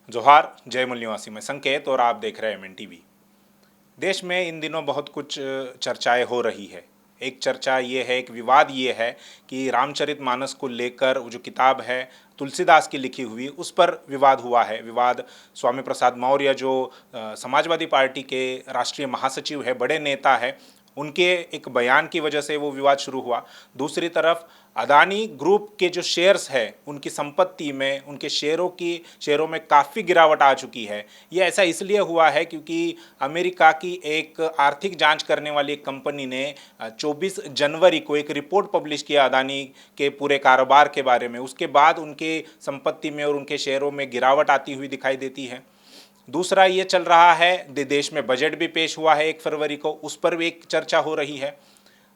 जोहार, जय मूल निवासी में संकेत और आप देख रहे हैं MNTV। देश में इन दिनों बहुत कुछ चर्चाएं हो रही है। एक चर्चा ये है, एक विवाद ये है कि रामचरितमानस को लेकर वो जो किताब है तुलसीदास की लिखी हुई, उस पर विवाद हुआ है। विवाद स्वामी प्रसाद मौर्य जो समाजवादी पार्टी के राष्ट्रीय महासचिव है, बड़े नेता है, उनके एक बयान की वजह से वो विवाद शुरू हुआ। दूसरी तरफ अदानी ग्रुप के जो शेयर्स है, उनकी संपत्ति में, उनके शेयरों में काफ़ी गिरावट आ चुकी है। ये ऐसा इसलिए हुआ है क्योंकि अमेरिका की एक आर्थिक जांच करने वाली एक कंपनी ने 24 जनवरी को एक रिपोर्ट पब्लिश किया अदानी के पूरे कारोबार के बारे में। उसके बाद उनके संपत्ति में और उनके शेयरों में गिरावट आती हुई दिखाई देती है। दूसरा ये चल रहा है, देश में बजट भी पेश हुआ है 1 फरवरी को, उस पर भी एक चर्चा हो रही है।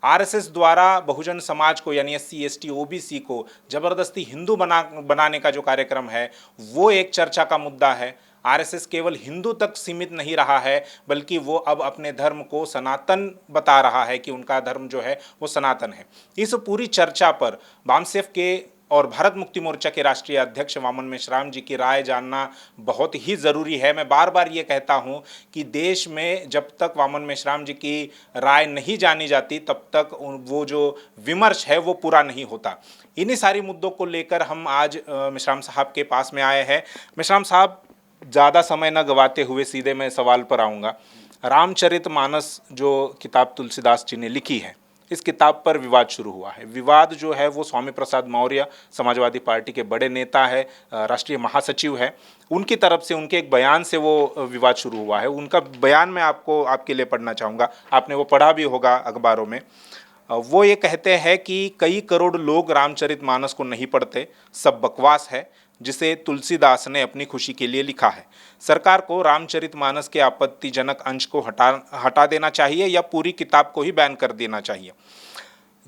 आरएसएस द्वारा बहुजन समाज को यानी SC ST OBC को जबरदस्ती हिंदू बनाने का जो कार्यक्रम है, वो एक चर्चा का मुद्दा है। आरएसएस केवल हिंदू तक सीमित नहीं रहा है, बल्कि वो अब अपने धर्म को सनातन बता रहा है कि उनका धर्म जो है वो सनातन है। इस पूरी चर्चा पर बामसेफ के और भारत मुक्ति मोर्चा के राष्ट्रीय अध्यक्ष वामन मेश्राम जी की राय जानना बहुत ही ज़रूरी है। मैं बार बार ये कहता हूँ कि देश में जब तक वामन मेश्राम जी की राय नहीं जानी जाती, तब तक वो जो विमर्श है वो पूरा नहीं होता। इन्हीं सारी मुद्दों को लेकर हम आज मेश्राम साहब के पास में आए हैं। मेश्राम साहब, ज़्यादा समय न गवाते हुए सीधे मैं सवाल पर आऊँगा। रामचरितमानस जो किताब तुलसीदास जी ने लिखी है, इस किताब पर विवाद शुरू हुआ है। विवाद जो है वो स्वामी प्रसाद मौर्य, समाजवादी पार्टी के बड़े नेता है, राष्ट्रीय महासचिव है, उनकी तरफ से, उनके एक बयान से वो विवाद शुरू हुआ है। उनका बयान मैं आपके लिए पढ़ना चाहूँगा, आपने वो पढ़ा भी होगा अखबारों में। वो ये कहते हैं कि कई करोड़ लोग रामचरितमानस को नहीं पढ़ते, सब बकवास है जिसे तुलसीदास ने अपनी खुशी के लिए लिखा है। सरकार को रामचरितमानस के आपत्तिजनक अंश को हटा देना चाहिए या पूरी किताब को ही बैन कर देना चाहिए।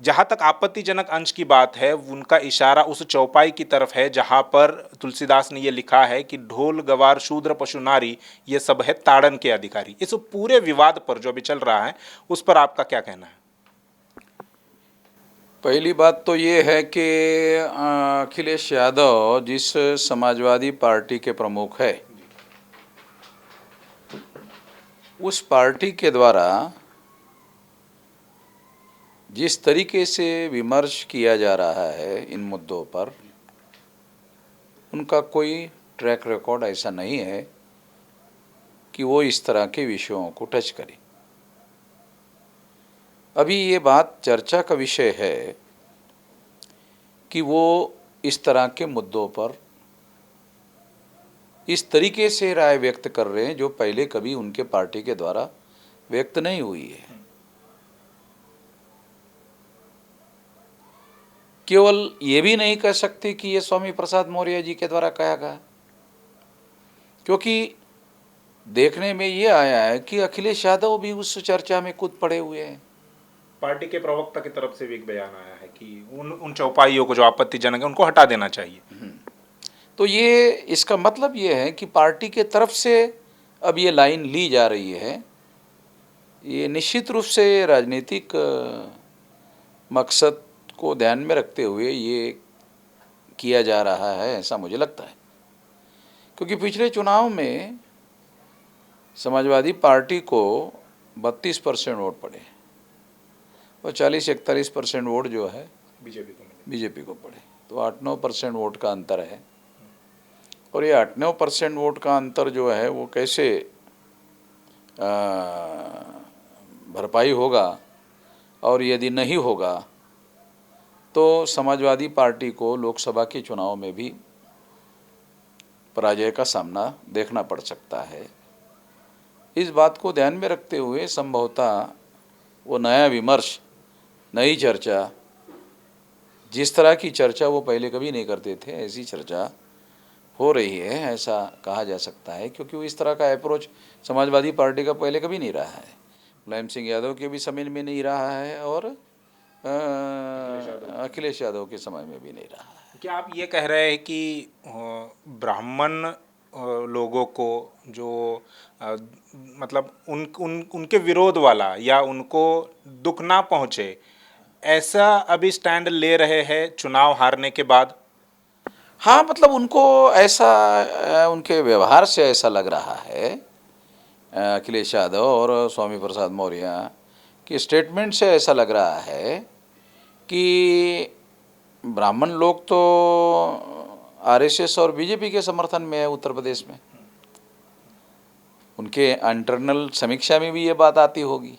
जहाँ तक आपत्तिजनक अंश की बात है, उनका इशारा उस चौपाई की तरफ है जहाँ पर तुलसीदास ने ये लिखा है कि ढोल गवार शूद्र पशु नारी ये सब है ताड़न के अधिकारी। इस पूरे विवाद पर जो अभी चल रहा है, उस पर आपका क्या कहना है? पहली बात तो ये है कि अखिलेश यादव जिस समाजवादी पार्टी के प्रमुख है, उस पार्टी के द्वारा जिस तरीके से विमर्श किया जा रहा है इन मुद्दों पर, उनका कोई ट्रैक रिकॉर्ड ऐसा नहीं है कि वो इस तरह के विषयों को टच करें। अभी ये बात चर्चा का विषय है कि वो इस तरह के मुद्दों पर इस तरीके से राय व्यक्त कर रहे हैं जो पहले कभी उनके पार्टी के द्वारा व्यक्त नहीं हुई है। केवल ये भी नहीं कह सकते कि ये स्वामी प्रसाद मौर्य जी के द्वारा कहा गया, क्योंकि देखने में ये आया है कि अखिलेश यादव भी उस चर्चा में कूद पड़े हुए हैं। पार्टी के प्रवक्ता की तरफ से भी एक बयान आया है कि उन चौपाइयों को जो आपत्तिजनक है उनको हटा देना चाहिए। तो ये इसका मतलब ये है कि पार्टी के तरफ से अब ये लाइन ली जा रही है। ये निश्चित रूप से राजनीतिक मकसद को ध्यान में रखते हुए ये किया जा रहा है, ऐसा मुझे लगता है। क्योंकि पिछले चुनाव में समाजवादी पार्टी को 32% वोट पड़े और 40-41% वोट जो है बीजेपी को पड़े, तो 8-9% वोट का अंतर है। और ये 8-9% वोट का अंतर जो है वो कैसे भरपाई होगा, और यदि नहीं होगा तो समाजवादी पार्टी को लोकसभा के चुनाव में भी पराजय का सामना देखना पड़ सकता है। इस बात को ध्यान में रखते हुए संभवतः वो नया विमर्श, नई चर्चा, जिस तरह की चर्चा वो पहले कभी नहीं करते थे, ऐसी चर्चा हो रही है, ऐसा कहा जा सकता है। क्योंकि वो इस तरह का अप्रोच समाजवादी पार्टी का पहले कभी नहीं रहा है, मुलायम सिंह यादव के भी समय में नहीं रहा है और अखिलेश यादव के समय में भी नहीं रहा है। क्या आप ये कह रहे हैं कि ब्राह्मण लोगों को जो मतलब उनके विरोध वाला या उनको दुख ना पहुँचे, ऐसा अभी स्टैंड ले रहे हैं चुनाव हारने के बाद? हाँ, मतलब उनको ऐसा उनके व्यवहार से ऐसा लग रहा है, अखिलेश यादव और स्वामी प्रसाद मौर्य की स्टेटमेंट से ऐसा लग रहा है कि ब्राह्मण लोग तो आरएसएस और बीजेपी के समर्थन में है उत्तर प्रदेश में। उनके इंटरनल समीक्षा में भी ये बात आती होगी।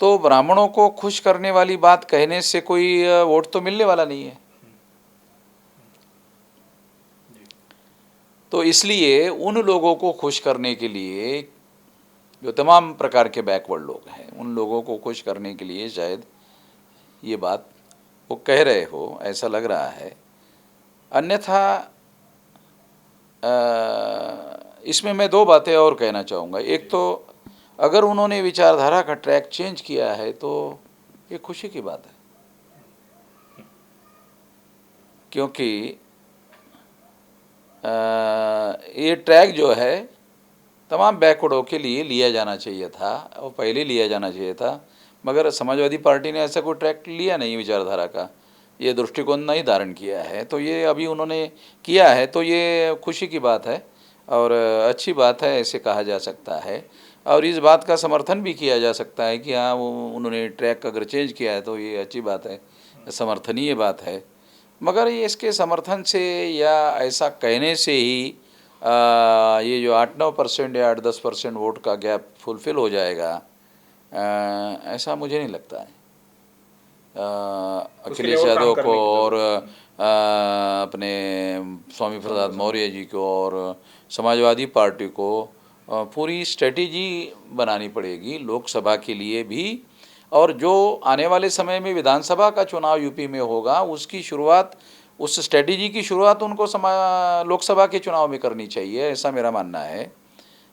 तो ब्राह्मणों को खुश करने वाली बात कहने से कोई वोट तो मिलने वाला नहीं है। तो इसलिए उन लोगों को खुश करने के लिए, जो तमाम प्रकार के बैकवर्ड लोग हैं, उन लोगों को खुश करने के लिए शायद ये बात वो कह रहे हो, ऐसा लग रहा है। अन्यथा इसमें मैं दो बातें और कहना चाहूँगा। एक तो अगर उन्होंने विचारधारा का ट्रैक चेंज किया है तो ये खुशी की बात है, क्योंकि ये ट्रैक जो है तमाम बैकवर्डों के लिए लिया जाना चाहिए था और पहले लिया जाना चाहिए था, मगर समाजवादी पार्टी ने ऐसा कोई ट्रैक लिया नहीं विचारधारा का, ये दृष्टिकोण नहीं धारण किया है। तो ये अभी उन्होंने किया है तो ये खुशी की बात है और अच्छी बात है, ऐसे कहा जा सकता है। और इस बात का समर्थन भी किया जा सकता है कि हाँ, वो उन्होंने ट्रैक अगर चेंज किया है तो ये अच्छी बात है, समर्थनीय बात है। मगर ये इसके समर्थन से या ऐसा कहने से ही ये जो 8-9% या 8-10% वोट का गैप फुलफिल हो जाएगा, ऐसा मुझे नहीं लगता है। अखिलेश यादव को और अपने स्वामी प्रसाद मौर्य जी को और समाजवादी पार्टी को पूरी स्ट्रेटेजी बनानी पड़ेगी लोकसभा के लिए भी, और जो आने वाले समय में विधानसभा का चुनाव यूपी में होगा उसकी शुरुआत, उस स्ट्रेटेजी की शुरुआत उनको लोकसभा के चुनाव में करनी चाहिए, ऐसा मेरा मानना है।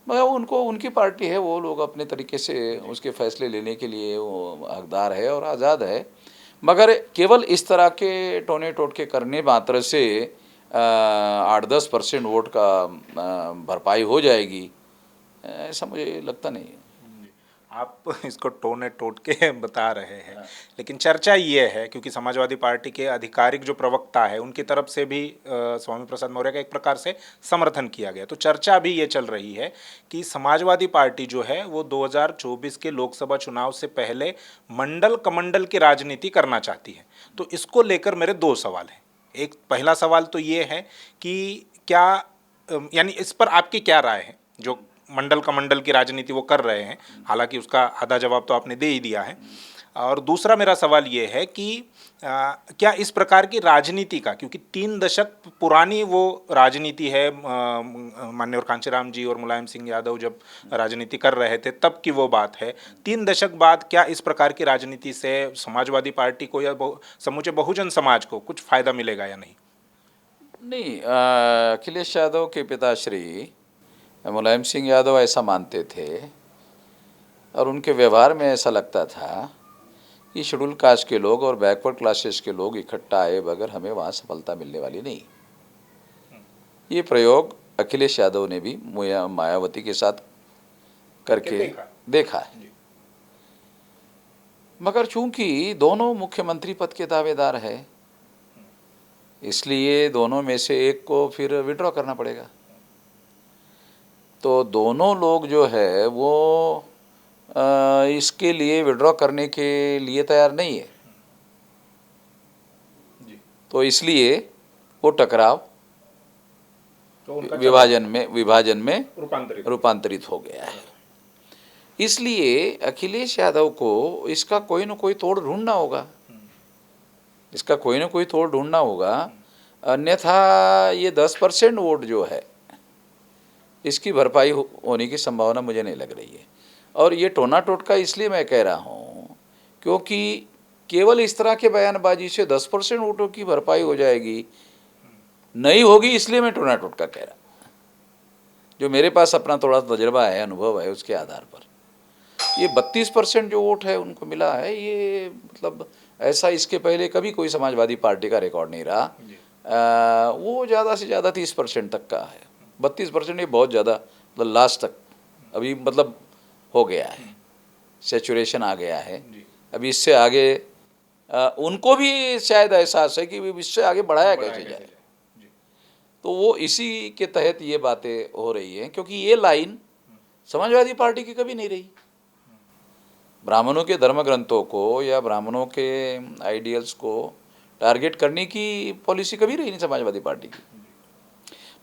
मगर उनको, उनकी पार्टी है, वो लोग अपने तरीके से उसके फैसले लेने के लिए वो हकदार है और आज़ाद है। मगर केवल इस तरह के टोने टोटके करने मात्र से 8-10% वोट का भरपाई हो जाएगी, ऐसा मुझे लगता नहीं है। आप इसको टोने टोट के बता रहे हैं, लेकिन चर्चा ये है क्योंकि समाजवादी पार्टी के आधिकारिक जो प्रवक्ता है उनकी तरफ से भी स्वामी प्रसाद मौर्य का एक प्रकार से समर्थन किया गया, तो चर्चा भी ये चल रही है कि समाजवादी पार्टी जो है वो 2024 के लोकसभा चुनाव से पहले मंडल कमंडल की राजनीति करना चाहती है। तो इसको लेकर मेरे दो सवाल हैं। एक पहला सवाल तो ये है कि क्या यानी इस पर आपकी क्या राय है, जो मंडल कमंडल की राजनीति वो कर रहे हैं, हालांकि उसका आधा जवाब तो आपने दे ही दिया है। और दूसरा मेरा सवाल ये है कि क्या इस प्रकार की राजनीति का, क्योंकि 3 दशक पुरानी वो राजनीति है, माननीय कांचीराम जी और मुलायम सिंह यादव जब राजनीति कर रहे थे तब की वो बात है, 3 दशक बाद क्या इस प्रकार की राजनीति से समाजवादी पार्टी को या समूचे बहुजन समाज को कुछ फायदा मिलेगा या नहीं? नहीं, अखिलेश यादव के पिताश्री मुलायम सिंह यादव ऐसा मानते थे और उनके व्यवहार में ऐसा लगता था कि शेड्यूल कास्ट के लोग और बैकवर्ड क्लासेस के लोग इकट्ठा आए बगैर हमें वहाँ सफलता मिलने वाली नहीं। ये प्रयोग अखिलेश यादव ने भी मायावती के साथ करके देखा है। मगर चूंकि दोनों मुख्यमंत्री पद के दावेदार है, इसलिए दोनों में से एक को फिर विड्रॉ करना पड़ेगा। तो दोनों लोग जो है वो इसके लिए विड्रॉ करने के लिए तैयार नहीं है। तो इसलिए वो टकराव तो विभाजन में रूपांतरित हो गया है। इसलिए अखिलेश यादव को इसका कोई न कोई तोड़ ढूंढना होगा, इसका कोई न कोई तोड़ ढूंढना होगा, अन्यथा ये 10% वोट जो है इसकी भरपाई होने की संभावना मुझे नहीं लग रही है। और ये टोना टोटका इसलिए मैं कह रहा हूँ क्योंकि केवल इस तरह के बयानबाजी से 10% वोटों की भरपाई हो जाएगी नहीं होगी, इसलिए मैं टोना टोटका कह रहा। जो मेरे पास अपना थोड़ा तजर्बा है, अनुभव है, उसके आधार पर ये 32% जो वोट है उनको मिला है, ये मतलब ऐसा इसके पहले कभी कोई समाजवादी पार्टी का रिकॉर्ड नहीं रहा। वो ज़्यादा से ज़्यादा 30% तक का है। 32% ये बहुत ज़्यादा, मतलब लास्ट तक अभी मतलब हो गया है, सेचुरेशन आ गया है। अभी इससे आगे उनको भी शायद एहसास है कि इससे आगे बढ़ाया कैसे जाए। जी। तो वो इसी के तहत ये बातें हो रही हैं, क्योंकि ये लाइन समाजवादी पार्टी की कभी नहीं रही। ब्राह्मणों के धर्म ग्रंथों को या ब्राह्मणों के आइडियल्स को टारगेट करने की पॉलिसी कभी रही नहीं समाजवादी पार्टी की।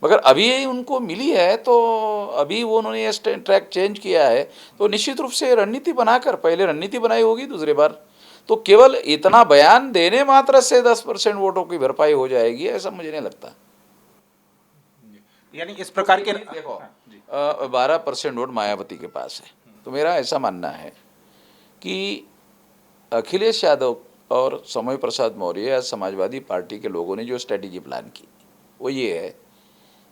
मगर अभी ये उनको मिली है, तो अभी वो उन्होंने ये ट्रैक चेंज किया है, तो निश्चित रूप से रणनीति बनाकर, पहले रणनीति बनाई होगी, दूसरी बार तो केवल इतना बयान देने मात्र से 10% वोटों की भरपाई हो जाएगी, ऐसा मुझे नहीं लगता। यानी इस प्रकार के देखो, 12% वोट मायावती के पास है, तो मेरा ऐसा मानना है कि अखिलेश यादव और समय प्रसाद मौर्य या समाजवादी पार्टी के लोगों ने जो स्ट्रेटेजी प्लान की वो ये है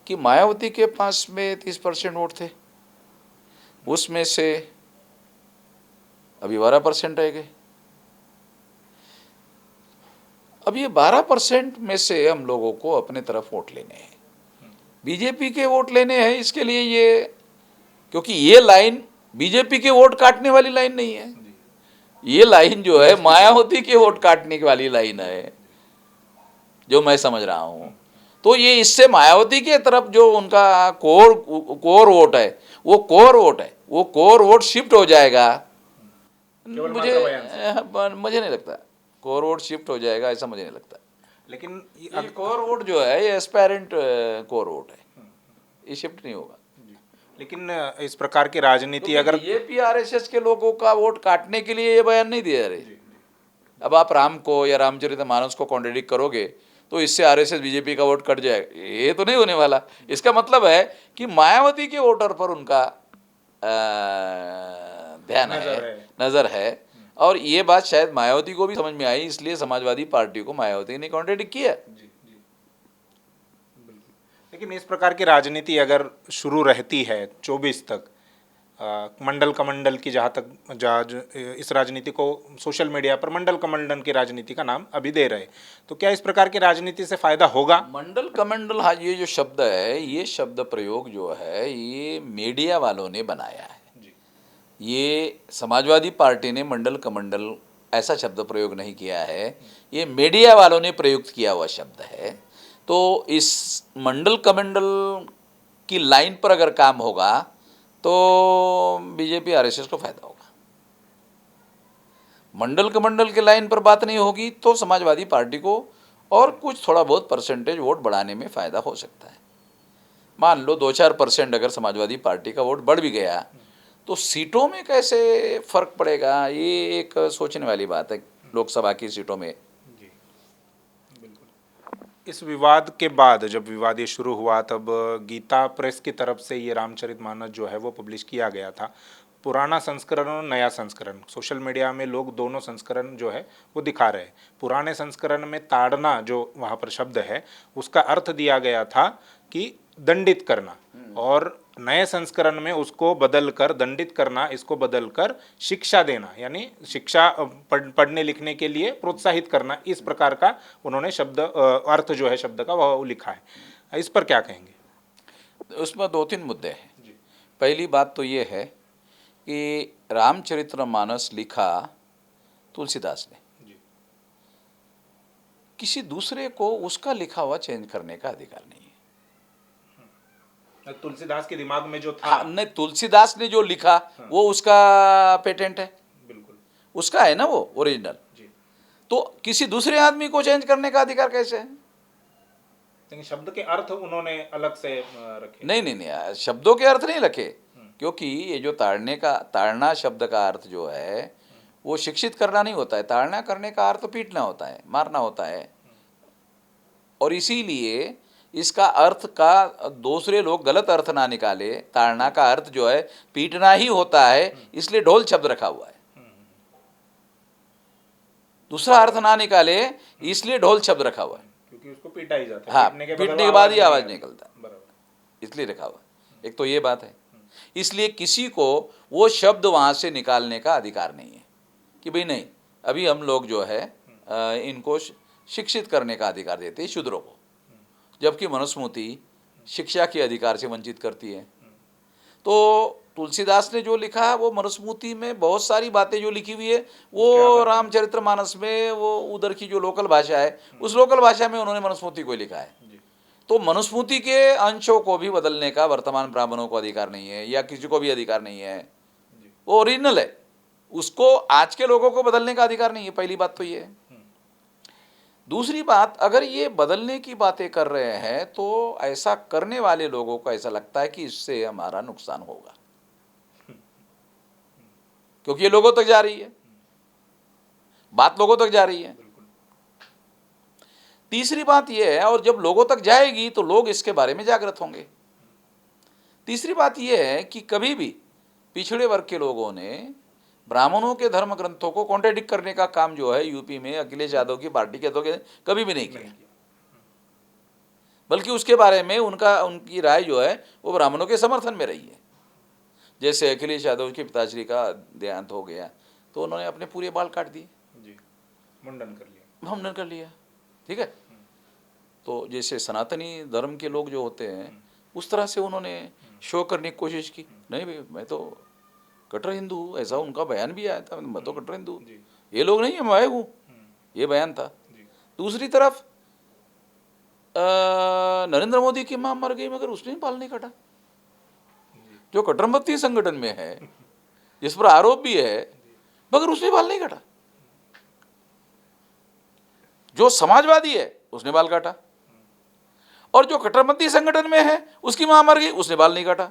कि मायावती के पास में 30% वोट थे, उसमें से अभी 12% रह गए। अब ये 12% में से हम लोगों को अपने तरफ वोट लेने हैं, बीजेपी के वोट लेने हैं। इसके लिए ये, क्योंकि ये लाइन बीजेपी के वोट काटने वाली लाइन नहीं है, ये लाइन जो है मायावती के वोट काटने वाली लाइन है, जो मैं समझ रहा हूँ। तो ये इससे मायावती के तरफ जो उनका कोर वोट है, वो कोर वोट शिफ्ट हो जाएगा। मुझे नहीं लगता कोर वोट शिफ्ट हो जाएगा, ऐसा मुझे नहीं लगता। लेकिन ये कोर वोट जो है ये एस्पायरेंट कोर वोट है, ये शिफ्ट नहीं होगा। लेकिन इस प्रकार की राजनीति अगर बीजेपी आरएसएस के लोगों का वोट काटने के लिए ये बयान नहीं दिया रहे। अब आप राम को या रामचरितमानस को कॉन्ट्रडिक्ट करोगे तो इससे आरएसएस बीजेपी का वोट कट जाएगा, ये तो नहीं होने वाला। इसका मतलब है कि मायावती के वोटर पर उनका ध्यान नजर है, और ये बात शायद मायावती को भी समझ में आई, इसलिए समाजवादी पार्टी को मायावती ने कॉन्ट्रडिक्ट किया। लेकिन इस प्रकार की राजनीति अगर शुरू रहती है 24 तक, मंडल कमंडल की जहाँ तक इस राजनीति को सोशल मीडिया पर मंडल कमंडल की राजनीति का नाम अभी दे रहे, तो क्या इस प्रकार की राजनीति से फायदा होगा? मंडल कमंडल, हाँ, ये जो शब्द है, ये शब्द प्रयोग जो है ये मीडिया वालों ने बनाया है। ये समाजवादी पार्टी ने मंडल कमंडल ऐसा शब्द प्रयोग नहीं किया है, ये मीडिया वालों ने प्रयुक्त किया हुआ शब्द है। तो इस मंडल कमंडल की लाइन पर अगर काम होगा तो बीजेपी आरएसएस को फायदा होगा। मंडल कमंडल के लाइन पर बात नहीं होगी तो समाजवादी पार्टी को और कुछ थोड़ा बहुत परसेंटेज वोट बढ़ाने में फ़ायदा हो सकता है। मान लो 2-4% अगर समाजवादी पार्टी का वोट बढ़ भी गया तो सीटों में कैसे फर्क पड़ेगा, ये एक सोचने वाली बात है। लोकसभा की सीटों में इस विवाद के बाद, जब विवाद ये शुरू हुआ, तब गीता प्रेस की तरफ से ये रामचरितमानस जो है वो पब्लिश किया गया था। पुराना संस्करण और नया संस्करण, सोशल मीडिया में लोग दोनों संस्करण जो है वो दिखा रहे हैं। पुराने संस्करण में ताड़ना जो वहाँ पर शब्द है उसका अर्थ दिया गया था कि दंडित करना, और नए संस्करण में उसको बदलकर दंडित करना, इसको बदलकर शिक्षा देना, यानी शिक्षा पढ़ने लिखने के लिए प्रोत्साहित करना, इस प्रकार का उन्होंने शब्द अर्थ जो है शब्द का वह लिखा है। इस पर क्या कहेंगे? उसमें 2-3 मुद्दे हैं। पहली बात तो ये है कि रामचरितमानस लिखा तुलसीदास ने, किसी दूसरे को उसका लिखा हुआ चेंज करने का अधिकार नहीं है। तुलसीदास के दिमाग में जो था, नहीं, तुलसीदास ने जो लिखा वो उसका पेटेंट है, बिल्कुल उसका है ना, वो ओरिजिनल। तो किसी दूसरे आदमी को चेंज करने का अधिकार कैसे है? लेकिन शब्द के अर्थ उन्होंने अलग से रखे। नहीं, शब्दों के अर्थ नहीं रखे, क्योंकि ये जो ताड़ना शब्द का अर्थ जो है वो शिक्षित करना नहीं होता है। ताड़ना करने का अर्थ पीटना होता है, मारना होता है, और इसीलिए इसका अर्थ का दूसरे लोग गलत अर्थ ना निकाले। ताड़ना का अर्थ जो है पीटना ही होता है, इसलिए ढोल शब्द रखा हुआ है। दूसरा अर्थ ना निकाले इसलिए ढोल शब्द रखा हुआ है, क्योंकि उसको पीटा ही जाता है। हाँ, पीटने के बाद ही आवाज निकलता है, इसलिए रखा हुआ है। एक तो ये बात है, इसलिए किसी को वो शब्द वहां से निकालने का अधिकार नहीं है कि भाई नहीं, अभी हम लोग जो है इनको शिक्षित करने का अधिकार देते हैं शूद्रों को, जबकि मनुस्मृति शिक्षा के अधिकार से वंचित करती है। तो तुलसीदास ने जो लिखा है वो मनुस्मृति में बहुत सारी बातें जो लिखी हुई है वो रामचरितमानस में वो उधर की जो लोकल भाषा है उस लोकल भाषा में उन्होंने मनुस्मृति को लिखा है। तो मनुस्मृति के अंशों को भी बदलने का वर्तमान ब्राह्मणों को अधिकार नहीं है या किसी को भी अधिकार नहीं है, वो ओरिजिनल है, उसको आज के लोगों को बदलने का अधिकार नहीं है। पहली बात तो ये है। दूसरी बात, अगर ये बदलने की बातें कर रहे हैं तो ऐसा करने वाले लोगों को ऐसा लगता है कि इससे हमारा नुकसान होगा, क्योंकि ये लोगों तक जा रही है, बात लोगों तक जा रही है। तीसरी बात यह है, और जब लोगों तक जाएगी तो लोग इसके बारे में जागृत होंगे। तीसरी बात यह है कि कभी भी पिछड़े वर्ग के लोगों ने ब्राह्मणों के धर्म ग्रंथों को कॉन्ट्रडिक्ट करने का काम जो है यूपी में अखिलेश यादव की पार्टी के तो कभी भी नहीं किया, बल्कि उसके बारे में उनकी राय जो है वो ब्राह्मणों के समर्थन में रही है। जैसे अखिलेश यादव के पिताश्री का देहांत हो गया तो उन्होंने अपने पूरे बाल काट दिए, मुंडन कर लिया, ठीक है। तो जैसे सनातनी धर्म के लोग जो होते हैं उस तरह से उन्होंने शो करने की कोशिश की, नहीं भाई मैं तो कट्टर हिंदू हूँ, ऐसा उनका बयान भी आया था, मैं तो कट्टर हिंदू, ये लोग नहीं है मैं हूँ, ये बयान था। दूसरी तरफ नरेंद्र मोदी की मां मर गई मगर उसने बाल नहीं काटा, जो कट्टरपंथी संगठन में है जिस पर आरोप भी है, मगर उसने बाल नहीं काटा। जो समाजवादी है उसने बाल काटा, और जो कट्टरपंथी संगठन में है उसकी मां मर गई, उसने बाल नहीं काटा।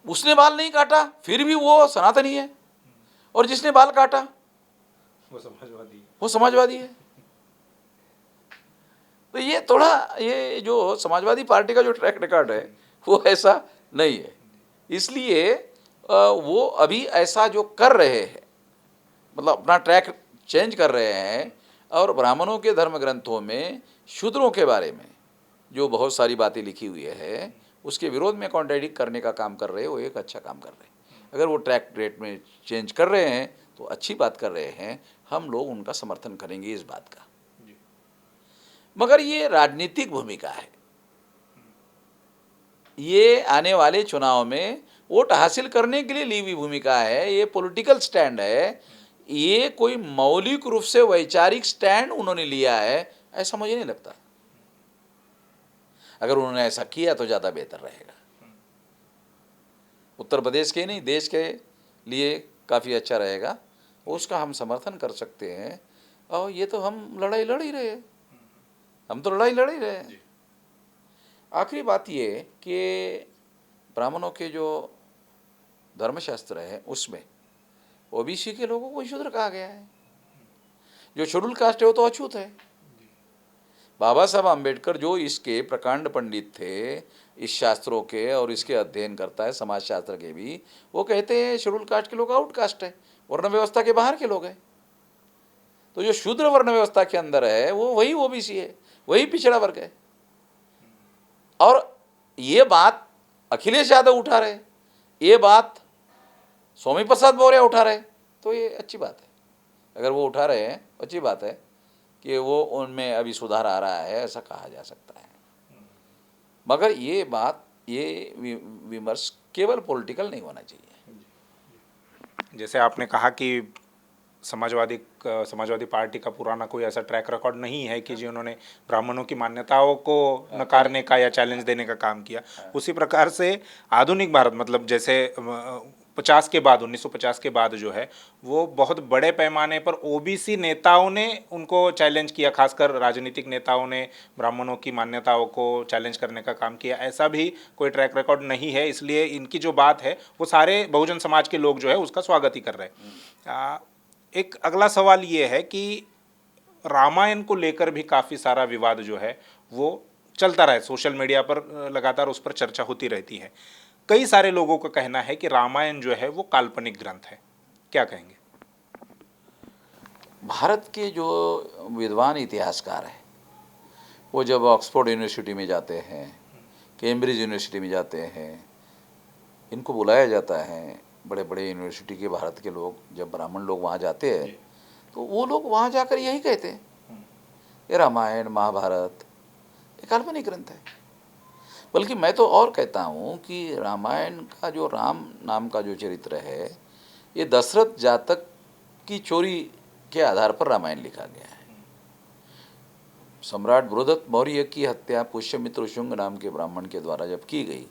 उसने बाल नहीं काटा फिर भी वो सनातनी है, और जिसने बाल काटा वो समाजवादी है। तो ये थोड़ा, ये जो समाजवादी पार्टी का जो ट्रैक रिकॉर्ड है वो ऐसा नहीं है, इसलिए वो अभी ऐसा जो कर रहे हैं, मतलब अपना ट्रैक चेंज कर रहे हैं, और ब्राह्मणों के धर्म ग्रंथों में शूद्रों के बारे में जो बहुत सारी बातें लिखी हुई है उसके विरोध में कॉन्ट्रडिक्ट करने का काम कर रहे हैं, वो एक अच्छा काम कर रहे हैं। अगर वो ट्रैक रेट में चेंज कर रहे हैं तो अच्छी बात कर रहे हैं, हम लोग उनका समर्थन करेंगे इस बात का। मगर ये राजनीतिक भूमिका है, ये आने वाले चुनाव में वोट हासिल करने के लिए ली हुई भूमिका है, ये पॉलिटिकल स्टैंड है, ये कोई मौलिक रूप से वैचारिक स्टैंड उन्होंने लिया है ऐसा मुझे नहीं लगता। अगर उन्होंने ऐसा किया तो ज़्यादा बेहतर रहेगा, उत्तर प्रदेश के नहीं देश के लिए काफ़ी अच्छा रहेगा, उसका हम समर्थन कर सकते हैं। और ये तो हम लड़ाई लड़ ही रहे हैं, हम तो लड़ाई लड़ ही रहे हैं। आखिरी बात ये कि ब्राह्मणों के जो धर्मशास्त्र है उसमें ओबीसी के लोगों को शूद्र कहा गया है, जो शेड्यूल कास्ट है वो तो अछूत है। बाबा साहब आम्बेडकर जो इसके प्रकांड पंडित थे, इस शास्त्रों के और इसके अध्ययन करता है समाज शास्त्र के भी, वो कहते हैं शेड्यूल कास्ट के लोग आउट कास्ट है, वर्ण व्यवस्था के बाहर के लोग हैं। तो जो शूद्र वर्ण व्यवस्था के अंदर है वो वही ओबीसी है, वही पिछड़ा वर्ग है। और ये बात अखिलेश यादव उठा रहे, ये बात स्वामी प्रसाद मौर्य उठा रहे, तो ये अच्छी बात है। अगर वो उठा रहे हैं अच्छी बात है कि वो उनमें अभी सुधार आ रहा है, ऐसा कहा जा सकता है। मगर ये बात, ये विमर्श केवल पॉलिटिकल नहीं होना चाहिए। जैसे आपने कहा कि समाजवादी पार्टी का पुराना कोई ऐसा ट्रैक रिकॉर्ड नहीं है कि जिन्होंने ब्राह्मणों की मान्यताओं को नकारने का या चैलेंज देने का काम किया। उसी प्रकार से आधुनिक भारत, मतलब जैसे 1950 के बाद जो है वो बहुत बड़े पैमाने पर ओबीसी नेताओं ने उनको चैलेंज किया, खासकर राजनीतिक नेताओं ने ब्राह्मणों की मान्यताओं को चैलेंज करने का काम किया। ऐसा भी कोई ट्रैक रिकॉर्ड नहीं है, इसलिए इनकी जो बात है वो सारे बहुजन समाज के लोग जो है उसका स्वागत ही कर रहे हैं। एक अगला सवाल ये है कि रामायण को लेकर भी काफ़ी सारा विवाद जो है वो चलता रहा है, सोशल मीडिया पर लगातार उस पर चर्चा होती रहती है। कई सारे लोगों का कहना है कि रामायण जो है वो काल्पनिक ग्रंथ है, क्या कहेंगे? भारत के जो विद्वान इतिहासकार हैं वो जब ऑक्सफोर्ड यूनिवर्सिटी में जाते हैं, कैम्ब्रिज यूनिवर्सिटी में जाते हैं, इनको बुलाया जाता है, बड़े बड़े यूनिवर्सिटी के भारत के लोग, जब ब्राह्मण लोग वहाँ जाते हैं तो वो लोग वहाँ जाकर यही कहते हैं, ये रामायण महाभारत ये काल्पनिक ग्रंथ है। बल्कि मैं तो और कहता हूँ कि रामायण का जो राम नाम का जो चरित्र है, ये दशरथ जातक की चोरी के आधार पर रामायण लिखा गया है। सम्राट बृहदत्त मौर्य की हत्या पुष्यमित्र शुंग नाम के ब्राह्मण के द्वारा जब की गई,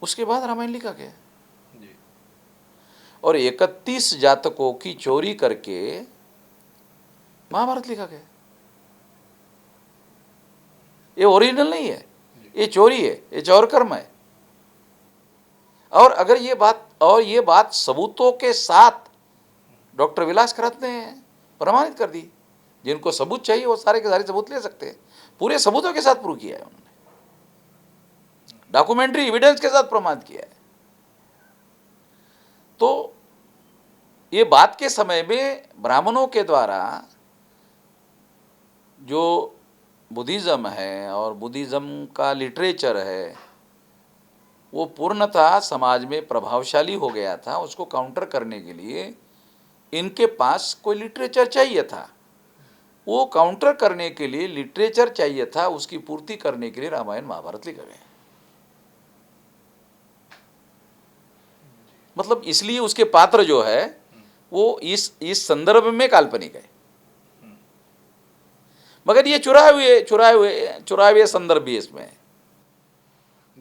उसके बाद रामायण लिखा गया। और 31 जातकों की चोरी करके महाभारत लिखा गया। ये ओरिजिनल नहीं है, ये चोरी है, ये चौर कर्म है। और अगर ये बात सबूतों के साथ डॉक्टर विलास खरात ने प्रमाणित कर दी। जिनको सबूत चाहिए वो सारे के सारे सबूत ले सकते हैं, पूरे सबूतों के साथ प्रूव किया है उन्होंने, डॉक्यूमेंट्री एविडेंस के साथ प्रमाणित किया है। तो ये बात के समय में ब्राह्मणों के द्वारा जो बुद्धिज़्म है और बुद्धिज़्म का लिटरेचर है, वो पूर्णतः समाज में प्रभावशाली हो गया था। उसको काउंटर करने के लिए इनके पास कोई लिटरेचर चाहिए था। वो काउंटर करने के लिए लिटरेचर चाहिए था, उसकी पूर्ति करने के लिए रामायण महाभारत लिखा गया। मतलब इसलिए उसके पात्र जो है वो इस संदर्भ में काल्पनिक है, मगर ये चुराए हुए संदर्भ भी इसमें है।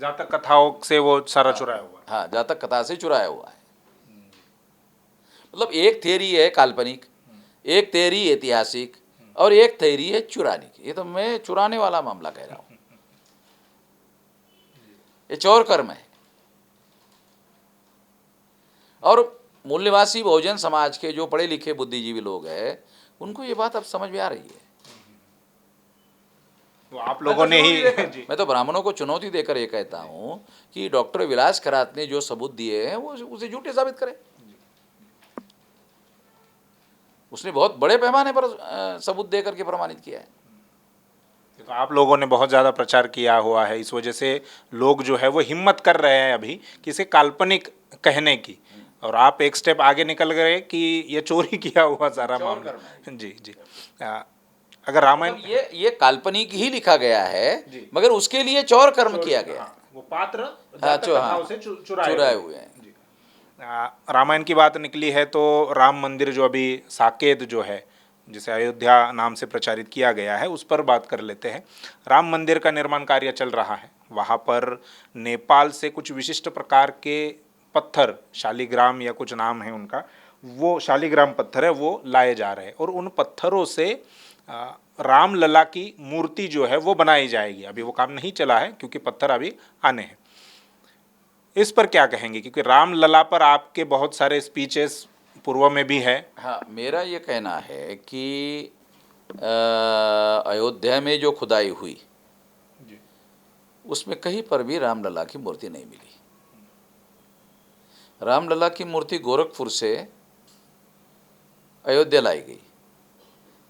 जातक कथाओं से वो सारा चुराया हुआ है। हाँ, जातक कथा से चुराया हुआ है। मतलब एक थ्योरी है काल्पनिक, एक थ्योरी ऐतिहासिक, और एक थ्योरी है चुराने की। ये तो मैं चुराने वाला मामला कह रहा हूँ, ये चौर कर्म है। और मूल्यवासी बहुजन समाज के जो पढ़े लिखे बुद्धिजीवी लोग हैं, उनको ये बात अब समझ में आ रही है। तो आप लोगों ने ही मैं तो ब्राह्मणों को चुनौती देकर ये कहता हूँ कि डॉक्टर विलास खरात ने जो सबूत दिए हैं वो उसे झूठे साबित करें। उसने बहुत बड़े पैमाने पर सबूत देकर के प्रमाणित किया है। तो आप लोगों ने बहुत ज़्यादा प्रचार किया हुआ है, इस वजह से लोग जो है वो हिम्मत कर रहे हैं अभी कि इसे काल्पनिक कहने की, और आप एक स्टेप आगे निकल गए कि ये चोरी किया हुआ सारा मामला। जी जी। अगर रामायण मतलब ये काल्पनिक ही लिखा गया है, मगर उसके लिए चौर कर्म किया गया। हाँ, वो पात्र कथाओं से चुराए हुए हैं। रामायण की बात निकली है तो राम मंदिर जो अभी साकेत जो है, जिसे अयोध्या नाम से प्रचारित किया गया है, उस पर बात कर लेते हैं। राम मंदिर का निर्माण कार्य चल रहा है। वहाँ पर नेपाल से कुछ विशिष्ट प्रकार के पत्थर, शालिग्राम या कुछ नाम है उनका, वो शालिग्राम पत्थर है, वो लाए जा रहे हैं और उन पत्थरों से रामलला की मूर्ति जो है वो बनाई जाएगी। अभी वो काम नहीं चला है क्योंकि पत्थर अभी आने हैं। इस पर क्या कहेंगे, क्योंकि रामलला पर आपके बहुत सारे स्पीचेस पूर्व में भी है। हाँ, मेरा ये कहना है कि अयोध्या में जो खुदाई हुई उसमें कहीं पर भी रामलला की मूर्ति नहीं मिली। रामलला की मूर्ति गोरखपुर से अयोध्या लाई गई,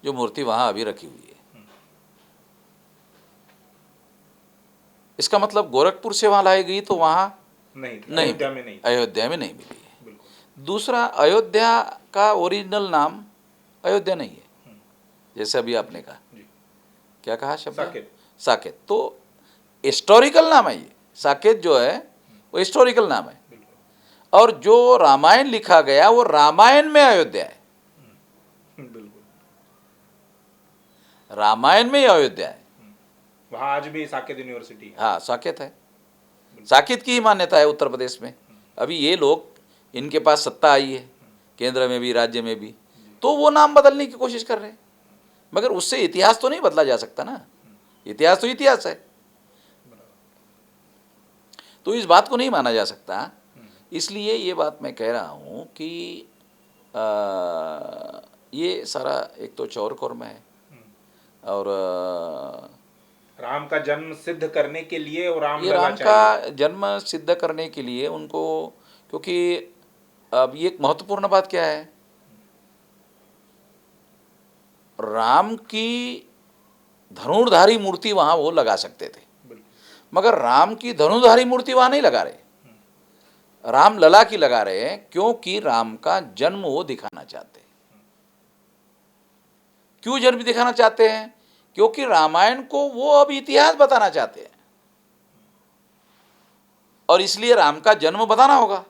जो मूर्ति वहाँ अभी रखी हुई है। इसका मतलब गोरखपुर से वहाँ लाई गई तो वहाँ नहीं, अयोध्या में नहीं मिली है। दूसरा, अयोध्या का ओरिजिनल नाम अयोध्या नहीं है, जैसे अभी आपने कहा। क्या कहा शब्द? साकेत। तो हिस्टोरिकल नाम है ये। साकेत जो है वो हिस्टोरिकल नाम है, और जो रामायण लिखा गया वो रामायण में अयोध्या है। रामायण में अयोध्या है। वहाँ आज भी साकेत यूनिवर्सिटी है। हाँ, साकेत है। साकेत की ही मान्यता है उत्तर प्रदेश में। अभी ये लोग, इनके पास सत्ता आई है, केंद्र में भी राज्य में भी, तो वो नाम बदलने की कोशिश कर रहे हैं, मगर उससे इतिहास तो नहीं बदला जा सकता ना। इतिहास तो इतिहास है, तो इस बात को नहीं माना जा सकता। इसलिए ये बात मैं कह रहा हूँ कि ये सारा एक तो चौर कर्म है, और राम का जन्म सिद्ध करने के लिए, और ये राम का जन्म सिद्ध करने के लिए उनको, क्योंकि अब ये एक महत्वपूर्ण बात क्या है, राम की धनुर्धारी मूर्ति वहाँ वो लगा सकते थे, मगर राम की धनुर्धारी मूर्ति वहाँ नहीं लगा रहे, राम लला की लगा रहे हैं, क्योंकि राम का जन्म वो दिखाना चाहते हैं। क्यों जन्म दिखाना चाहते हैं? क्योंकि रामायण को वो अब इतिहास बताना चाहते हैं। और इसलिए राम का जन्म बताना होगा।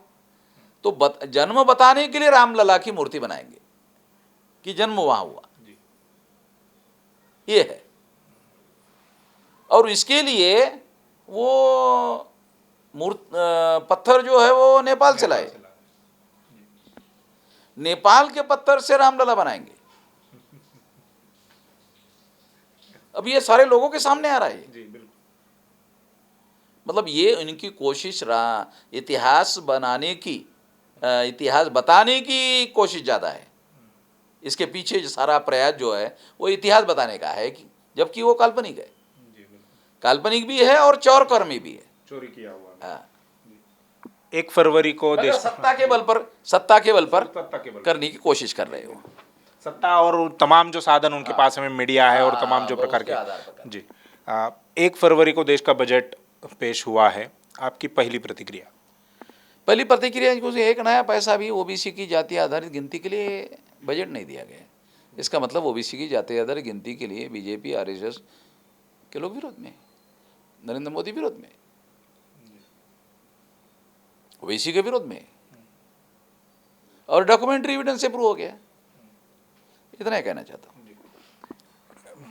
तो जन्म बताने के लिए रामलला की मूर्ति बनाएंगे कि जन्म वहां हुआ, ये है। और इसके लिए वो पत्थर जो है वो नेपाल से लाए, नेपाल के पत्थर से रामलला बनाएंगे। अब ये सारे लोगों के सामने आ रहा है। जी बिल्कुल। मतलब ये इनकी कोशिश इतिहास बनाने की, इतिहास बताने की कोशिश ज़्यादा है। इसके पीछे जो सारा प्रयास जो है वो इतिहास बताने का है, कि जबकि वो काल्पनिक है। जी बिल्कुल। काल्पनिक भी है और चौरकर्मी भी है। चोरी किया हुआ है। हाँ। 1 फरवरी को मगर देश सत्ता के बल पर, सत्ता के बल पर सत्ता के बल करने की कोशिश कर रहे हो। सत्ता और तमाम जो साधन उनके पास में मीडिया है और तमाम जो वो प्रकार उसके आधार पर कर। जी 1 फरवरी को देश का बजट पेश हुआ है, आपकी पहली प्रतिक्रिया? पहली प्रतिक्रिया, एक नया पैसा भी ओबीसी की जाति आधारित गिनती के लिए बजट नहीं दिया गया। इसका मतलब ओबीसी की जाति आधारित गिनती के लिए बीजेपी आरएसएस के लोग विरोध में, नरेंद्र मोदी विरोध में, ओबीसी के विरोध में, और डॉक्यूमेंट्री एविडेंस से प्रूव हो गया। इतना ही कहना चाहता हूँ।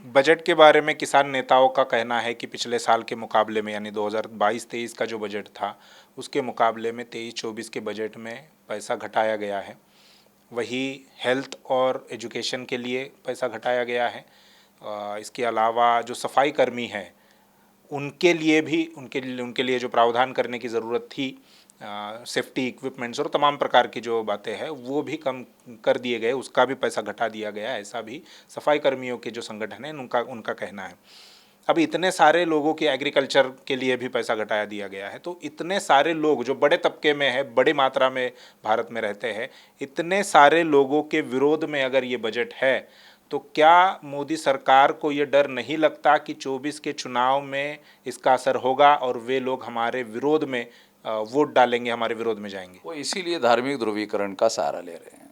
बजट के बारे में किसान नेताओं का कहना है कि पिछले साल के मुकाबले में, यानी 2022-23 का जो बजट था उसके मुकाबले में 23-24 के बजट में पैसा घटाया गया है। वही हेल्थ और एजुकेशन के लिए पैसा घटाया गया है। इसके अलावा जो सफाई कर्मी हैं उनके लिए भी, उनके लिए जो प्रावधान करने की ज़रूरत थी, सेफ्टी इक्विपमेंट्स और तमाम प्रकार की जो बातें हैं वो भी कम कर दिए गए, उसका भी पैसा घटा दिया गया, ऐसा भी सफाई कर्मियों के जो संगठन हैं उनका कहना है। अब इतने सारे लोगों के एग्रीकल्चर के लिए भी पैसा घटाया दिया गया है, तो इतने सारे लोग जो बड़े तबके में है, बड़ी मात्रा में भारत में रहते हैं, इतने सारे लोगों के विरोध में अगर ये बजट है तो क्या मोदी सरकार को ये डर नहीं लगता कि 24 के चुनाव में इसका असर होगा और वे लोग हमारे विरोध में वोट डालेंगे, हमारे विरोध में जाएंगे? वो इसीलिए धार्मिक ध्रुवीकरण का सहारा ले रहे हैं।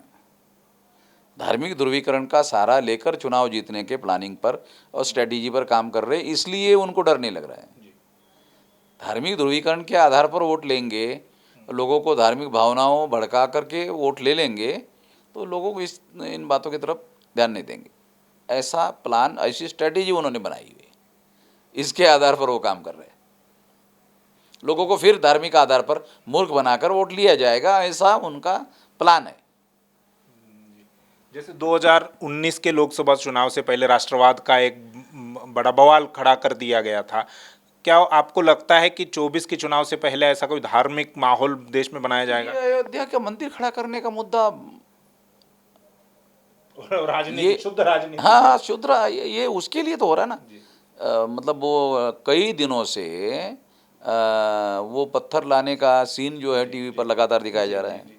धार्मिक ध्रुवीकरण का सहारा लेकर चुनाव जीतने के प्लानिंग पर और स्ट्रेटेजी पर काम कर रहे हैं, इसलिए उनको डर नहीं लग रहा है। धार्मिक ध्रुवीकरण के आधार पर वोट लेंगे, लोगों को धार्मिक भावनाओं भड़का करके वोट ले लेंगे, तो लोगों को इन बातों की तरफ ध्यान नहीं देंगे। ऐसा प्लान, ऐसी स्ट्रेटेजी उन्होंने बनाई हुई है, इसके आधार पर वो काम कर रहे हैं। लोगों को फिर धार्मिक आधार पर मूर्ख बनाकर वोट लिया जाएगा, ऐसा उनका प्लान है। जैसे 2019 के लोकसभा चुनाव से पहले राष्ट्रवाद का एक बड़ा बवाल खड़ा कर दिया गया था, क्या आपको लगता है कि 24 के चुनाव से पहले ऐसा कोई धार्मिक माहौल देश में बनाया जाएगा? अयोध्या का मंदिर खड़ा करने का मुद्दा, राजनीति, शुद्ध राजनीति। हाँ, शुद्ध, ये उसके लिए तो हो रहा है ना। मतलब वो कई दिनों से वो पत्थर लाने का सीन जो है टीवी पर लगातार दिखाया जा रहा है।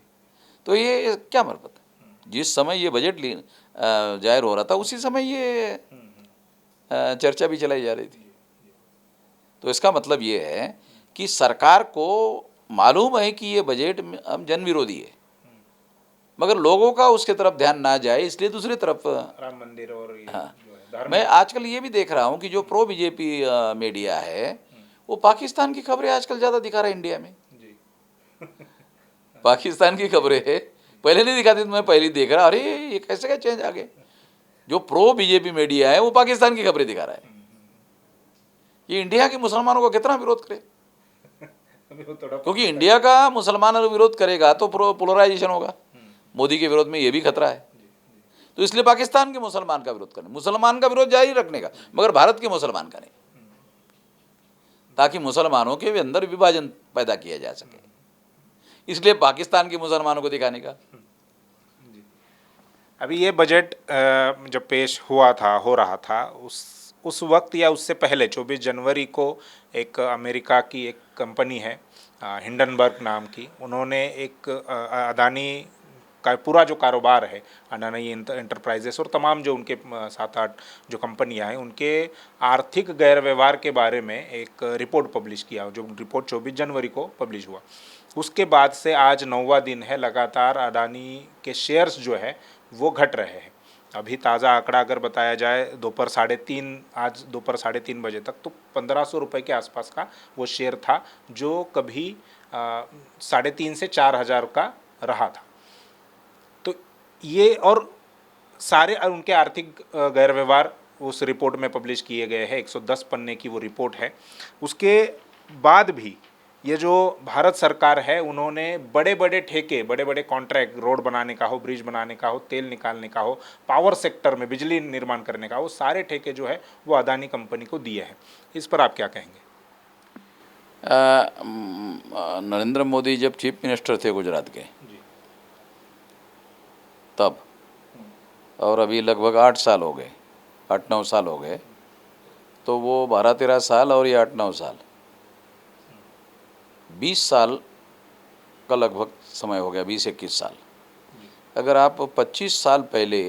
तो ये क्या मतलब, जिस समय ये बजट जाहिर हो रहा था उसी समय ये चर्चा भी चलाई जा रही थी। तो इसका मतलब ये है कि सरकार को मालूम है कि ये बजट अब जन विरोधी है, मगर लोगों का उसके तरफ ध्यान ना जाए, इसलिए दूसरी तरफ राम मंदिर और हाँ। मैं आजकल ये भी देख रहा हूँ कि जो प्रो बीजेपी मीडिया है वो पाकिस्तान की खबरें आजकल ज़्यादा दिखा रहा है इंडिया में। पाकिस्तान की खबरें है, पहले नहीं दिखाती, तो मैं पहले देख रहा, अरे ये कैसे क्या चेंज आ गए। जो प्रो बीजेपी मीडिया है वो पाकिस्तान की खबरें दिखा रहा है। ये इंडिया के मुसलमानों का कितना विरोध करे, क्योंकि इंडिया का मुसलमानों विरोध करेगा तो पोलराइजेशन होगा। मोदी के विरोध में ये भी खतरा है, तो इसलिए पाकिस्तान के मुसलमान का विरोध करने, मुसलमान का विरोध जारी रखने का, मगर भारत के मुसलमान का नहीं, ताकि मुसलमानों के अंदर विभाजन पैदा किया जा सके, इसलिए पाकिस्तान के मुसलमानों को दिखाने का। अभी ये बजट जब पेश हो रहा था उस वक्त या उससे पहले 24 जनवरी को एक अमेरिका की एक कंपनी है हिंडनबर्ग नाम की, उन्होंने एक अदानी का पूरा जो कारोबार है, अडानी एंटरप्राइजेस और तमाम जो उनके 7-8 जो कंपनियां हैं उनके आर्थिक गैर व्यवहार के बारे में एक रिपोर्ट पब्लिश किया, जो रिपोर्ट 24 जनवरी को पब्लिश हुआ। उसके बाद से आज 9वां दिन है, लगातार अडानी के शेयर्स जो है वो घट रहे हैं। अभी ताज़ा आंकड़ा अगर बताया जाए दोपहर 3:30, आज दोपहर 3:30 बजे तक, तो 1500 रुपये के आसपास का वो शेयर था, जो कभी 3.5 से 4 हज़ार का रहा था। तो ये और सारे उनके आर्थिक गैर व्यवहार उस रिपोर्ट में पब्लिश किए गए हैं। 110 पन्ने की वो रिपोर्ट है। उसके बाद भी ये जो भारत सरकार है, उन्होंने बड़े बड़े ठेके, बड़े बड़े कॉन्ट्रैक्ट, रोड बनाने का हो, ब्रिज बनाने का हो, तेल निकालने का हो, पावर सेक्टर में बिजली निर्माण करने का हो, सारे ठेके जो है वो अदानी कंपनी को दिए हैं। इस पर आप क्या कहेंगे? नरेंद्र मोदी जब चीफ मिनिस्टर थे गुजरात के, तब, और अभी लगभग 8 साल हो गए, 8-9 साल हो गए, तो वो 12-13 साल और ये 8-9 साल, 20 साल का लगभग समय हो गया, 20-21 साल। अगर आप 25 साल पहले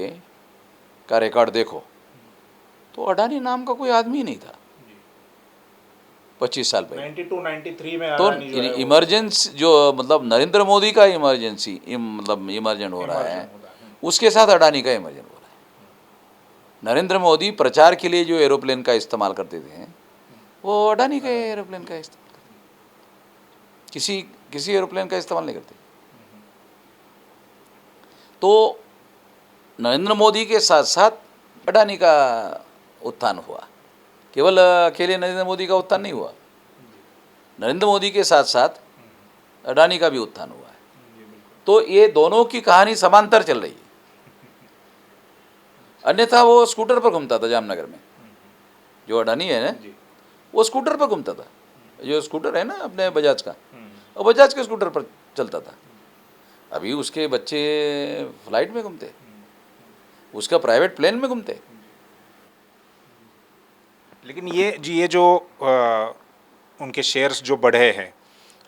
का रिकॉर्ड देखो तो अडानी नाम का कोई आदमी ही नहीं था 25 साल पहले। 92-93 में तो अडानी जो है वो इमरजेंसी जो मतलब नरेंद्र मोदी का इमरजेंसी मतलब इमरजेंट हो रहा है, उसके साथ अडानी का इमरजेंट हो रहा है। नरेंद्र मोदी प्रचार के लिए जो एरोप्लेन का इस्तेमाल करते थे, वो अडानी के एरोप्लेन का इस्तेमाल करते, किसी एरोप्लेन का इस्तेमाल नहीं करते। तो नरेंद्र मोदी के साथ साथ अडानी का उत्थान हुआ। केवल अकेले नरेंद्र मोदी का उत्थान नहीं हुआ, नरेंद्र मोदी के साथ साथ अडानी का भी उत्थान हुआ है। तो ये दोनों की कहानी समांतर चल रही है। अन्यथा वो स्कूटर पर घूमता था जामनगर में, जो अडानी है ना, वो स्कूटर पर घूमता था। जो स्कूटर है ना अपने बजाज का, और बजाज के स्कूटर पर चलता था। अभी उसके बच्चे फ्लाइट में घूमते, उसका प्राइवेट प्लेन में घूमते। लेकिन ये जो उनके शेयर्स जो बढ़े हैं,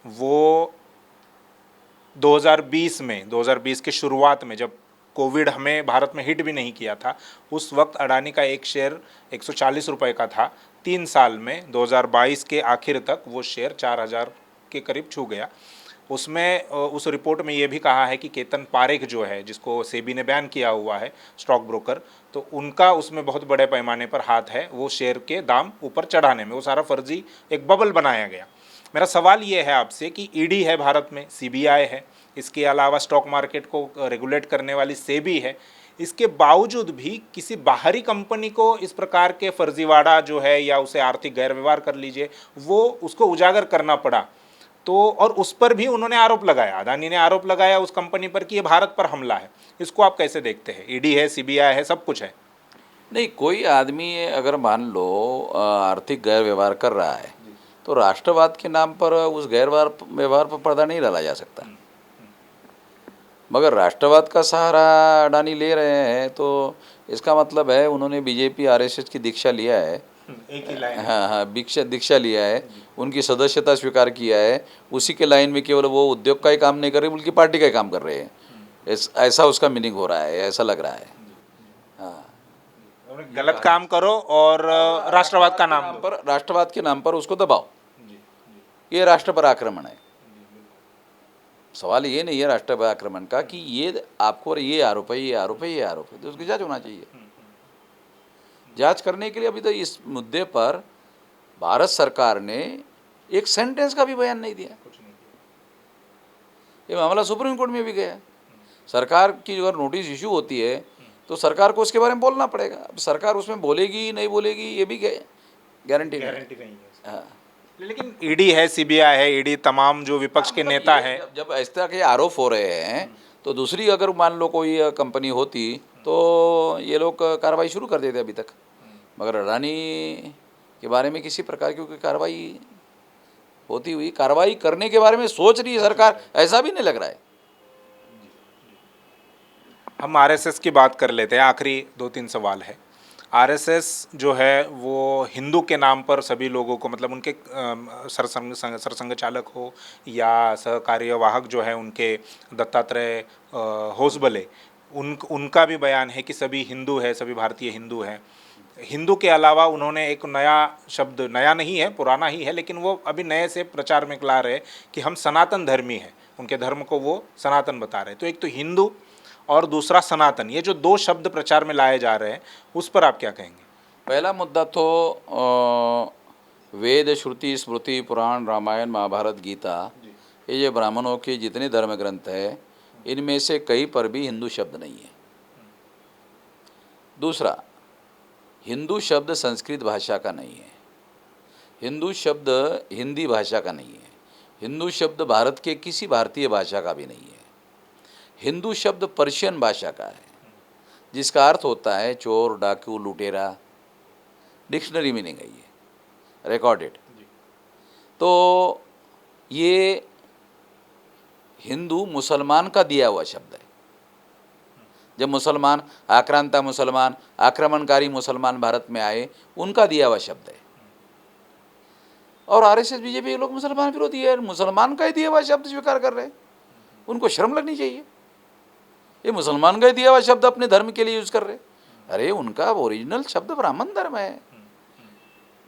वो 2020 के शुरुआत में, जब कोविड हमें भारत में हिट भी नहीं किया था, उस वक्त अडानी का एक शेयर 140 रुपये का था। 3 साल में 2022 के आखिर तक वो शेयर 4,000 के करीब छू गया। उसमें उस रिपोर्ट में ये भी कहा है कि केतन पारेख जो है, जिसको सेबी ने बैन किया हुआ है, स्टॉक ब्रोकर, तो उनका उसमें बहुत बड़े पैमाने पर हाथ है, वो शेयर के दाम ऊपर चढ़ाने में। वो सारा फर्जी एक बबल बनाया गया। मेरा सवाल ये है आपसे कि ईडी है भारत में, सीबीआई है, इसके अलावा स्टॉक मार्केट को रेगुलेट करने वाली सेबी है, इसके बावजूद भी किसी बाहरी कंपनी को इस प्रकार के फर्जीवाड़ा जो है, या उसे आर्थिक गैर व्यवहार कर लीजिए, वो उसको उजागर करना पड़ा। तो और उस पर भी उन्होंने आरोप लगाया, अदानी ने आरोप लगाया उस कंपनी पर कि ये भारत पर हमला है। इसको आप कैसे देखते हैं? ईडी है, सीबीआई है, सब कुछ है। नहीं, कोई आदमी अगर मान लो आर्थिक गैर व्यवहार कर रहा है, तो राष्ट्रवाद के नाम पर उस गैर व्यवहार पर पर्दा नहीं डाला जा सकता। मगर राष्ट्रवाद का सहारा अडानी ले रहे हैं, तो इसका मतलब है उन्होंने बीजेपी आरएसएस की दीक्षा लिया है। एक ही लाइन। हाँ, दीक्षा लिया है, उनकी सदस्यता स्वीकार किया है। उसी के लाइन में केवल वो उद्योग का ही काम नहीं कर रहे, बल्कि पार्टी का ही काम कर रहे हैं। ऐसा उसका मीनिंग हो रहा है, ऐसा लग रहा है। हाँ, गलत काम करो और राष्ट्रवाद का नाम दो। राष्ट्रवाद के नाम पर उसको दबाओ, ये राष्ट्र पर आक्रमण है। सवाल ये नहीं है राष्ट्र पर आक्रमण का कि ये आपको ये आरोप है, ये आरोप है, ये आरोप है, तो उसकी जांच होना चाहिए। जांच करने के लिए अभी तो इस मुद्दे पर भारत सरकार ने एक सेंटेंस का भी बयान नहीं दिया। ये मामला सुप्रीम कोर्ट में भी गया। सरकार की अगर नोटिस इशू होती है तो सरकार को उसके बारे में बोलना पड़ेगा। अब सरकार उसमें बोलेगी नहीं बोलेगी, ये भी गारंटी नहीं है। हाँ, लेकिन ईडी है, सीबीआई है, ईडी तमाम जो विपक्ष के नेता है, जब इस तरह के आरोप हो रहे हैं, तो दूसरी अगर मान लो कोई कंपनी होती तो ये लोग कार्रवाई शुरू कर देते अभी तक। मगर अडानी के बारे में किसी प्रकार की कोई कार्रवाई होती हुई, कार्रवाई करने के बारे में सोच रही है सरकार, ऐसा भी नहीं लग रहा है। हम आरएसएस की बात कर लेते हैं। आखिरी 2-3 सवाल है। आरएसएस जो है वो हिंदू के नाम पर सभी लोगों को, मतलब उनके सरसंघ चालक हो या सहकार्यवाहक जो है उनके दत्तात्रेय होसबले, उनका भी बयान है कि सभी हिंदू है, सभी भारतीय हिंदू हैं। हिंदू के अलावा उन्होंने एक नया शब्द, नया नहीं है, पुराना ही है, लेकिन वो अभी नए से प्रचार में ला रहे कि हम सनातन धर्मी हैं। उनके धर्म को वो सनातन बता रहे। तो एक तो हिंदू और दूसरा सनातन, ये जो दो शब्द प्रचार में लाए जा रहे हैं उस पर आप क्या कहेंगे? पहला मुद्दा तो वेद, श्रुति, स्मृति, पुराण, रामायण, महाभारत, गीता, ये जो ब्राह्मणों के जितने धर्म ग्रंथ है, इनमें से कहीं पर भी हिंदू शब्द नहीं है। दूसरा, हिंदू शब्द संस्कृत भाषा का नहीं है, हिंदू शब्द हिंदी भाषा का नहीं है, हिंदू शब्द भारत के किसी भारतीय भाषा का भी नहीं है। हिंदू शब्द पर्शियन भाषा का है, जिसका अर्थ होता है चोर, डाकू, लुटेरा। डिक्शनरी मीनिंग है ये, रिकॉर्डेड। तो ये हिंदू मुसलमान का दिया हुआ शब्द है। जब मुसलमान, आक्रांता मुसलमान, आक्रमणकारी मुसलमान भारत में आए, उनका दिया हुआ शब्द है। और आरएसएस, बीजेपी, ये लोग मुसलमान विरोधी है, मुसलमान का ही दिया हुआ शब्द स्वीकार कर रहे हैं। उनको शर्म लगनी चाहिए। ये मुसलमान का ही दिया हुआ शब्द अपने धर्म के लिए यूज कर रहे हैं। अरे, उनका ओरिजिनल शब्द ब्राह्मण धर्म है।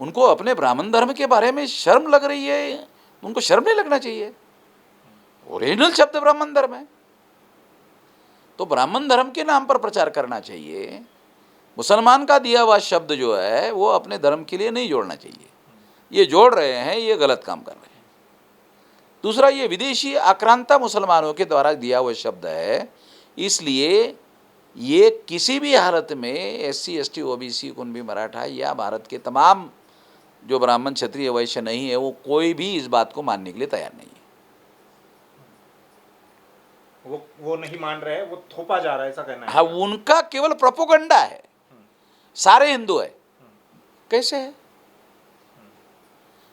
उनको अपने ब्राह्मण धर्म के बारे में शर्म लग रही है, उनको शर्म नहीं लगना चाहिए। ओरिजिनल शब्द ब्राह्मण धर्म है, तो ब्राह्मण धर्म के नाम पर प्रचार करना चाहिए। मुसलमान का दिया हुआ शब्द जो है वो अपने धर्म के लिए नहीं जोड़ना चाहिए। ये जोड़ रहे हैं, ये गलत काम कर रहे हैं। दूसरा, ये विदेशी आक्रांता मुसलमानों के द्वारा दिया हुआ शब्द है, इसलिए ये किसी भी हालत में SC, ST, OBC, Kunbi, Maratha या भारत के तमाम जो ब्राह्मण, क्षत्रिय, वैश्य नहीं है, वो कोई भी इस बात को मानने के लिए तैयार नहीं है। वो नहीं मान रहे हैं, वो थोपा जा रहा है, ऐसा कहना है? हाँ, उनका केवल प्रोपोगंडा है। सारे हिंदू है, कैसे है?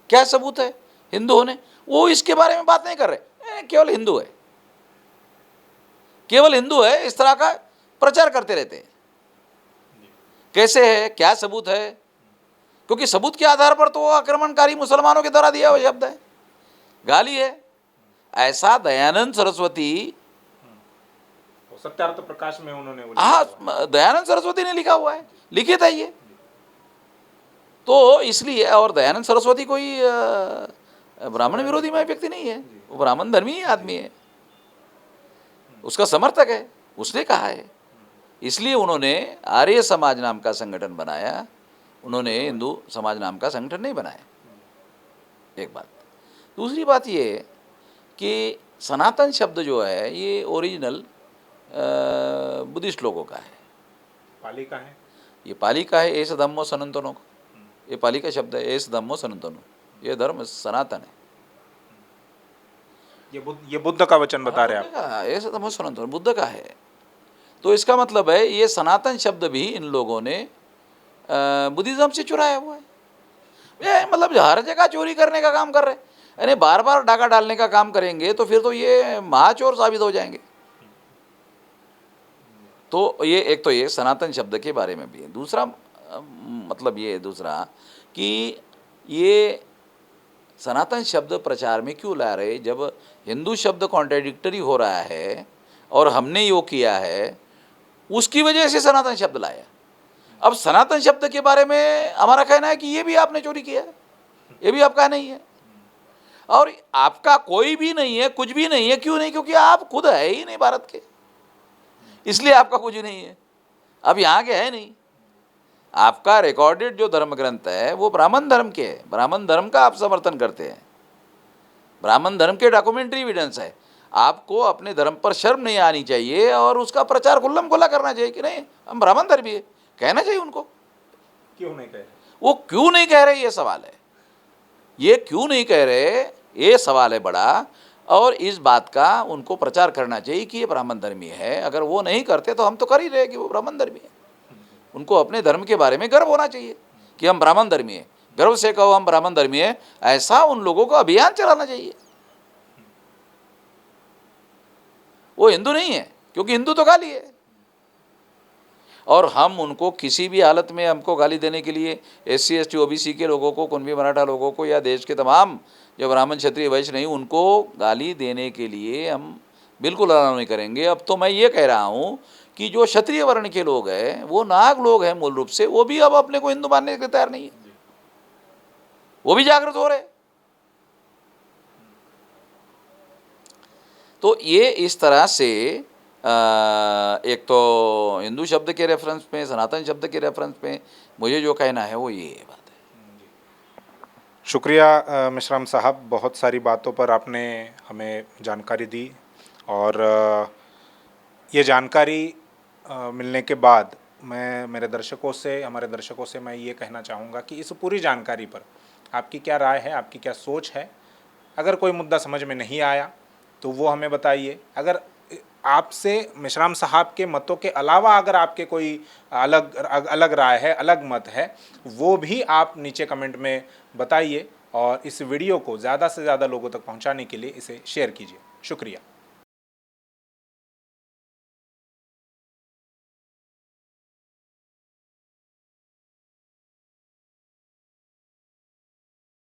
क्या सबूत है हिंदू होने? वो इसके बारे में बात नहीं कर रहे, केवल हिंदू है, केवल हिंदू है, इस तरह का प्रचार करते रहते हैं। कैसे है, क्या सबूत है? क्योंकि सबूत के आधार पर तो वो आक्रमणकारी मुसलमानों के द्वारा दिया हुआ शब्द है, गाली है। ऐसा दयानंद सरस्वती, सत्यार्थ प्रकाश में उन्होंने हाँ, दयानंद सरस्वती ने लिखा हुआ है, लिखित है ये। तो इसलिए, और दयानंद सरस्वती कोई ब्राह्मण विरोधी में व्यक्ति नहीं है, वो ब्राह्मण धर्मी आदमी है, उसका समर्थक है, उसने कहा है। इसलिए उन्होंने आर्य समाज नाम का संगठन बनाया, उन्होंने हिंदू समाज नाम का संगठन नहीं बनाया। एक बात। दूसरी बात ये कि सनातन शब्द जो है ये ओरिजिनल बुद्धिस्ट लोगों का है। पाली का है? ये पाली का है, एस धम्मो सनातनो। ये पाली का शब्द है, एस धम्मो सनातनो। ये धर्म सनातन है। ये बुद्ध का वचन बता रहे हैं आप? एस धम्मो सनातनो बुद्ध का है। तो इसका मतलब है ये सनातन शब्द भी इन लोगों ने बुद्धिज्म से चुराया हुआ है। ये मतलब हर जगह चोरी करने का काम कर रहे हैं, यानी बार बार डाका डालने का काम करेंगे तो फिर तो ये महाचोर साबित हो जाएंगे। तो ये एक तो ये सनातन शब्द के बारे में भी है। दूसरा मतलब ये दूसरा कि ये सनातन शब्द प्रचार में क्यों ला रहे? जब हिंदू शब्द कॉन्ट्राडिक्टरी हो रहा है और हमने यो किया है, उसकी वजह से सनातन शब्द लाया। अब सनातन शब्द के बारे में हमारा कहना है कि ये भी आपने चोरी किया है, ये भी आपका नहीं है, और आपका कोई भी नहीं है, कुछ भी नहीं है। क्यों नहीं? क्योंकि आप खुद है ही नहीं भारत के, इसलिए आपका कुछ नहीं है। अब यहाँ के है नहीं। आपका रिकॉर्डेड जो धर्म ग्रंथ है वो ब्राह्मण धर्म के है, ब्राह्मण धर्म का आप समर्थन करते हैं, ब्राह्मण धर्म के डॉक्यूमेंट्री एविडेंस है। आपको अपने धर्म पर शर्म नहीं आनी चाहिए और उसका प्रचार खुल्लम खुला करना चाहिए कि नहीं हम ब्राह्मण धर्मी है, कहना चाहिए उनको। क्यों नहीं कह रहे? वो क्यों नहीं कह रहे, ये सवाल है। ये क्यों नहीं कह रहे, ये सवाल है बड़ा, और इस बात का उनको प्रचार करना चाहिए कि ये ब्राह्मण धर्मी है। अगर वो नहीं करते तो हम तो कर ही रहे कि वो ब्राह्मण धर्मी है। उनको अपने धर्म के बारे में गर्व होना चाहिए कि हम ब्राह्मण धर्मी है, गर्व से कहो हम ब्राह्मण धर्मी है, ऐसा उन लोगों को अभियान चलाना चाहिए। वो हिंदू नहीं है, क्योंकि हिंदू तो गाली है, और हम उनको किसी भी हालत में हमको गाली देने के लिए एससी, एसटी, ओबीसी के लोगों को, कुणबी, मराठा लोगों को, या देश के तमाम जो ब्राह्मण, क्षत्रिय, वैश्य नहीं, उनको गाली देने के लिए हम बिल्कुल अलाउ नहीं करेंगे। अब तो मैं ये कह रहा हूँ कि जो क्षत्रिय वर्ण के लोग हैं, वो नाग लोग हैं मूल रूप से, वो भी अब अपने को हिंदू मानने के लिए तैयार नहीं है, वो भी जागृत हो रहे। तो ये इस तरह से एक तो हिंदू शब्द के रेफरेंस में, सनातन शब्द के रेफरेंस में मुझे जो कहना है वो ये बात है। शुक्रिया मिश्राम साहब, बहुत सारी बातों पर आपने हमें जानकारी दी और ये जानकारी मिलने के बाद मैं हमारे दर्शकों से मैं ये कहना चाहूँगा कि इस पूरी जानकारी पर आपकी क्या राय है, आपकी क्या सोच है। अगर कोई मुद्दा समझ में नहीं आया तो वो हमें बताइए। अगर आपसे मिश्राम साहब के मतों के अलावा अगर आपके कोई अलग राय है, अलग मत है, वो भी आप नीचे कमेंट में बताइए और इस वीडियो को ज़्यादा से ज़्यादा लोगों तक पहुंचाने के लिए इसे शेयर कीजिए। शुक्रिया।